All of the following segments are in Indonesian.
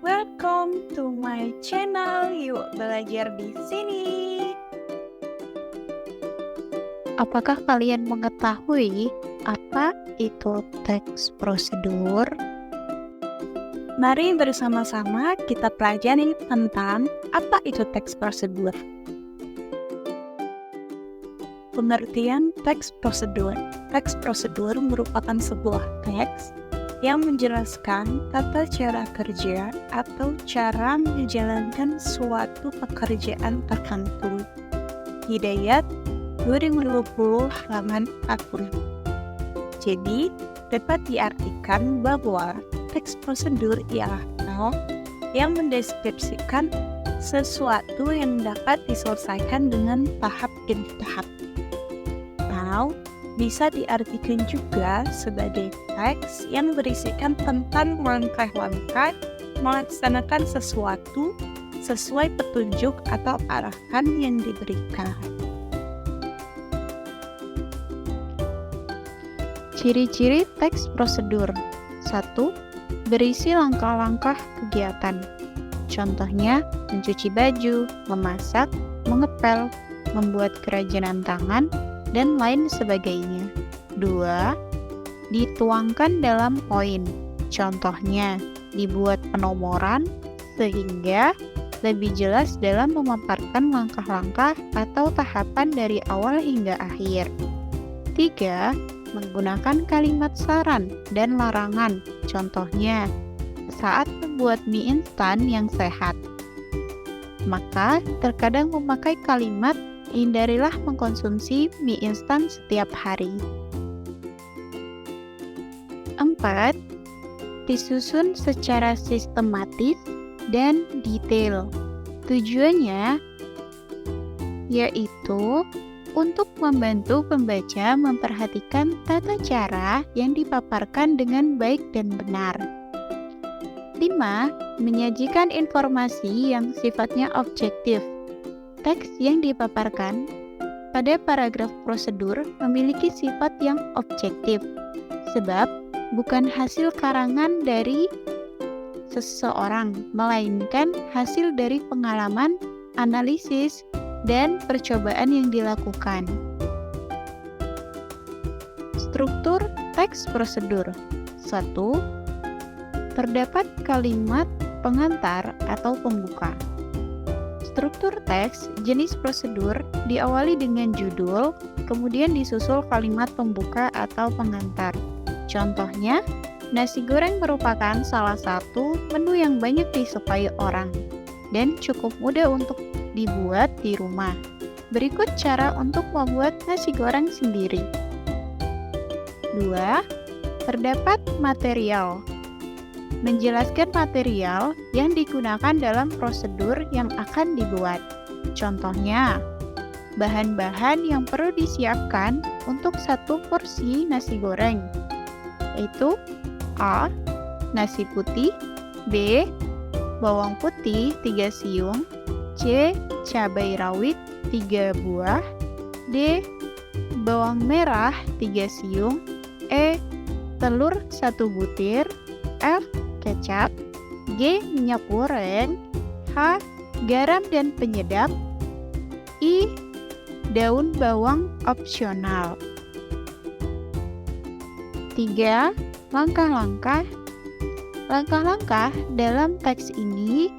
Welcome to my channel. Yuk belajar di sini. Apakah kalian mengetahui apa itu teks prosedur? Mari bersama-sama kita pelajari tentang apa itu teks prosedur. Pengertian teks prosedur. Teks prosedur merupakan sebuah teks yang menjelaskan tata cara kerja atau cara menjalankan suatu pekerjaan tertentu. Hidayat 2020 halaman 40. Jadi, dapat diartikan bahwa teks prosedur ialah hal yang mendeskripsikan sesuatu yang dapat diselesaikan dengan tahap demi tahap. Atau bisa diartikan juga sebagai teks yang berisikan tentang langkah-langkah melaksanakan sesuatu sesuai petunjuk atau arahan yang diberikan. Ciri-ciri teks prosedur. 1. Berisi langkah-langkah kegiatan. Contohnya, mencuci baju, memasak, mengepel, membuat kerajinan tangan, dan lain sebagainya. 2. Dituangkan dalam poin. Contohnya, dibuat penomoran sehingga lebih jelas dalam memaparkan langkah-langkah atau tahapan dari awal hingga akhir. 3. Menggunakan kalimat saran dan larangan. Contohnya, saat membuat mie instan yang sehat. Maka, terkadang memakai kalimat hindarilah mengkonsumsi mie instan setiap hari. 4. Disusun secara sistematis dan detail. Tujuannya yaitu untuk membantu pembaca memperhatikan tata cara yang dipaparkan dengan baik dan benar. 5. Menyajikan informasi yang sifatnya objektif. Teks yang dipaparkan pada paragraf prosedur memiliki sifat yang objektif, sebab bukan hasil karangan dari seseorang, melainkan hasil dari pengalaman, analisis, dan percobaan yang dilakukan. Struktur teks prosedur. 1. Terdapat kalimat pengantar atau pembuka. Struktur teks jenis prosedur diawali dengan judul, kemudian disusul kalimat pembuka atau pengantar. Contohnya, nasi goreng merupakan salah satu menu yang banyak disukai orang dan cukup mudah untuk dibuat di rumah. Berikut cara untuk membuat nasi goreng sendiri. 2. Terdapat material. Menjelaskan material yang digunakan dalam prosedur yang akan dibuat. Contohnya, bahan-bahan yang perlu disiapkan untuk satu porsi nasi goreng, yaitu A. Nasi putih, B. Bawang putih 3 siung, C. Cabai rawit 3 buah, D. Bawang merah 3 siung, E. Telur 1 butir, F. Kecap, G. Minyak goreng, H. Garam dan penyedap, I. Daun bawang opsional. 3. Langkah-langkah. Langkah-langkah dalam teks ini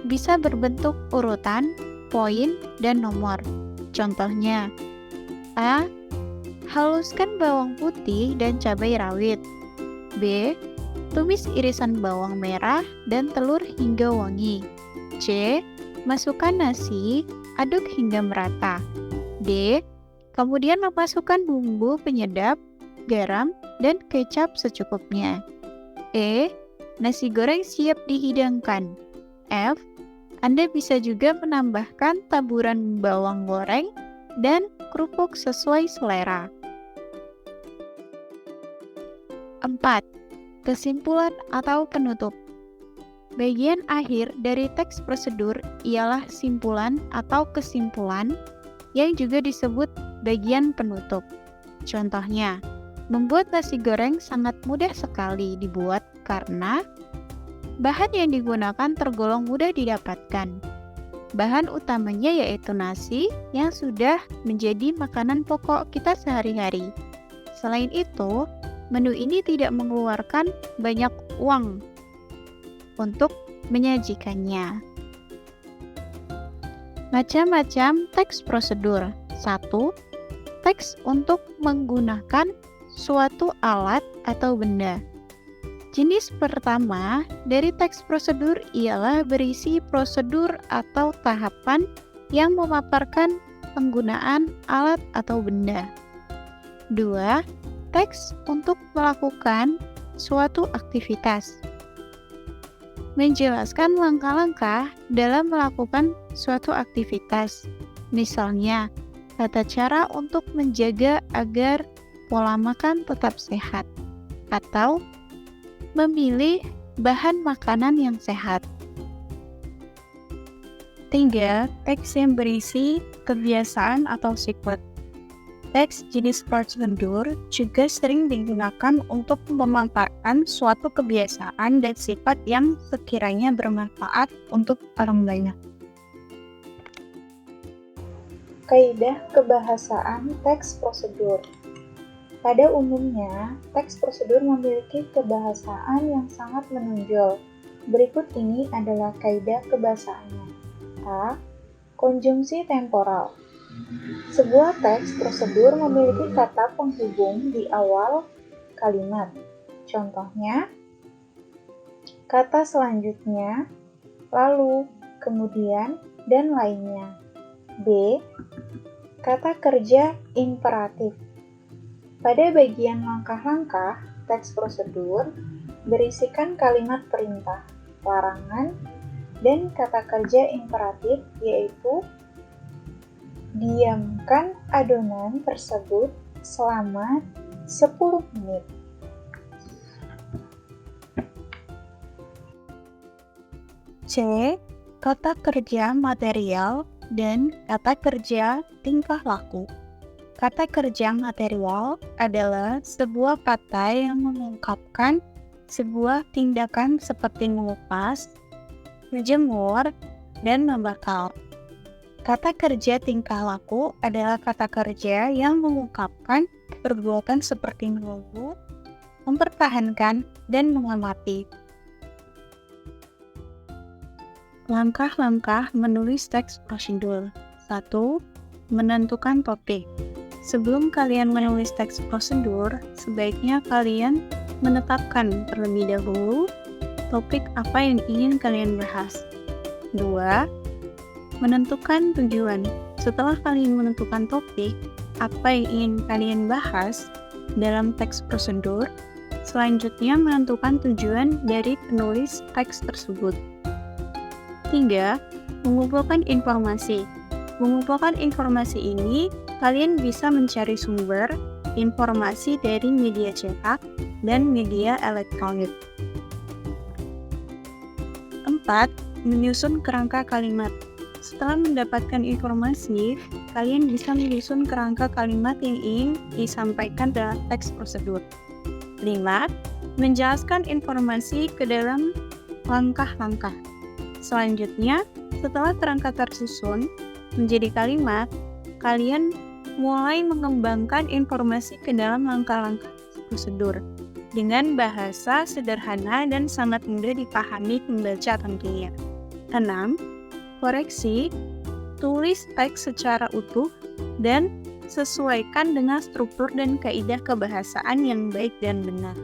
bisa berbentuk urutan, poin, dan nomor. Contohnya, A. Haluskan bawang putih dan cabai rawit. B. Tumis irisan bawang merah dan telur hingga wangi. C. Masukkan nasi, aduk hingga merata. D. Kemudian memasukkan bumbu penyedap, garam, dan kecap secukupnya. E. Nasi goreng siap dihidangkan. F. Anda bisa juga menambahkan taburan bawang goreng dan kerupuk sesuai selera. 4. Kesimpulan atau penutup. Bagian akhir dari teks prosedur ialah simpulan atau kesimpulan yang juga disebut bagian penutup. Contohnya, membuat nasi goreng sangat mudah sekali dibuat karena Bahan yang digunakan tergolong mudah didapatkan. Bahan utamanya yaitu nasi yang sudah menjadi makanan pokok kita sehari-hari. Selain itu, menu ini tidak mengeluarkan banyak uang untuk menyajikannya. Macam-macam teks prosedur. 1. Teks untuk menggunakan suatu alat atau benda. Jenis pertama dari teks prosedur ialah berisi prosedur atau tahapan yang memaparkan penggunaan alat atau benda. 2. Teks untuk melakukan suatu aktivitas. Menjelaskan langkah-langkah dalam melakukan suatu aktivitas. Misalnya, tata cara untuk menjaga agar pola makan tetap sehat, atau memilih bahan makanan yang sehat. 3. Teks yang berisi kebiasaan atau sifat. Teks jenis prosedur juga sering digunakan untuk memaparkan suatu kebiasaan dan sifat yang sekiranya bermanfaat untuk orang banyak. Kaidah kebahasaan teks prosedur. Pada umumnya, teks prosedur memiliki kebahasaan yang sangat menonjol. Berikut ini adalah kaidah kebahasaannya. A. Konjungsi temporal. Sebuah teks prosedur memiliki kata penghubung di awal kalimat. Contohnya, kata selanjutnya, lalu, kemudian, dan lainnya. B. Kata kerja imperatif. Pada bagian langkah-langkah, teks prosedur berisikan kalimat perintah, larangan, dan kata kerja imperatif yaitu diamkan adonan tersebut selama 10 menit. C. Kata kerja material dan kata kerja tingkah laku. Kata kerja material adalah sebuah kata yang mengungkapkan sebuah tindakan seperti mengupas, menjemur, dan membakar. Kata kerja tingkah laku adalah kata kerja yang mengungkapkan perbuatan seperti menunggu, mempertahankan, dan mengamati. Langkah-langkah menulis teks prosedur. 1. Menentukan topik. Sebelum kalian menulis teks prosedur, sebaiknya kalian menetapkan terlebih dahulu topik apa yang ingin kalian bahas. 2. Menentukan tujuan. Setelah kalian menentukan topik apa yang ingin kalian bahas dalam teks prosedur, selanjutnya menentukan tujuan dari penulis teks tersebut. 3. Mengumpulkan informasi. Mengumpulkan informasi ini, kalian bisa mencari sumber informasi dari media cetak dan media elektronik. 4. Menyusun kerangka kalimat. Setelah mendapatkan informasi, kalian bisa menyusun kerangka kalimat yang ingin disampaikan dalam teks prosedur. 5. Menjelaskan informasi ke dalam langkah-langkah. Selanjutnya, setelah kerangka tersusun menjadi kalimat, kalian mulai mengembangkan informasi ke dalam langkah-langkah prosedur dengan bahasa sederhana dan sangat mudah dipahami pembaca tentunya. 6. Koreksi, tulis teks secara utuh dan sesuaikan dengan struktur dan kaidah kebahasaan yang baik dan benar.